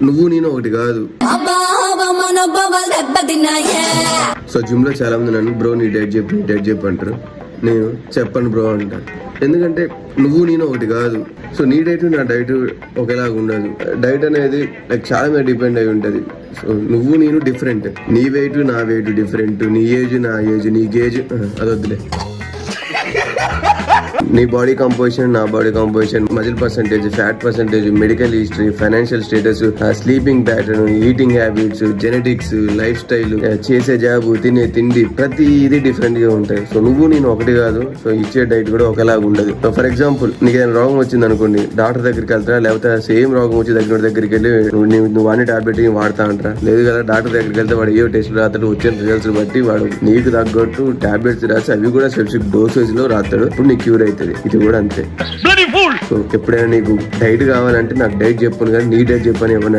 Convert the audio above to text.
నువ్వు నేను ఒకటి కాదు. సో జిమ్ లో చాలా మంది నన్ను బ్రో నీ డైట్ చెప్పు అంటారు. నేను చెప్పను బ్రో అంటాను. ఎందుకంటే నువ్వు నేను ఒకటి కాదు. సో నీ డైట్ నా డైట్ ఒకేలాగా ఉండదు. డైట్ అనేది లైక్ చాలా మీద డిపెండ్ అయి ఉంటుంది. సో నువ్వు నేను డిఫరెంట్, నీ వెయిట్ నా వెయిట్ డిఫరెంట్, నీ ఏజ్ నా ఏజ్, నీ గేజ్ అదొద్దులే. నీ బాడీ కంపోజిషన్ నా body composition, muscle percentage, fat percentage, medical history, financial status, sleeping pattern, eating habits, genetics, life style, చేసే జాబ్, తినే తిండి, ప్రతి ఇది డిఫరెంట్ గా ఉంటాయి. సో నువ్వు నేను ఒకటి కాదు. సో ఇచ్చే డైట్ కూడా ఒకలాగా ఉండదు. సో ఫర్ ఎగ్జాంపుల్ నీకు ఏదైనా రోగం వచ్చింది అనుకోండి, డాక్టర్ దగ్గరికి వెళ్తా, లేకపోతే సేమ్ రోగం వచ్చి దగ్గరికి వెళ్ళి నువ్వు అన్ని టాబ్లెట్ వాడతా అంటారా? లేదు కదా. డాక్టర్ దగ్గరికి వెళ్తే వాడు ఏ టెస్ట్ రాతాడు, వచ్చిన రిజల్ట్స్ బట్టి వాడు నీకు తగ్గట్టు టాబ్లెట్స్ రాసి అవి కూడా స్పెసిఫిక్ డోసేజ్ లో రాస్తాడు. ఇప్పుడు నీకు క్యూర్ అవుతుంది. ఇది కూడా అంతే. సో ఎప్పుడైనా నీకు డైట్ కావాలంటే నాకు డైట్ చెప్పను కానీ నీ డైట్ చెప్పని ఎవరిని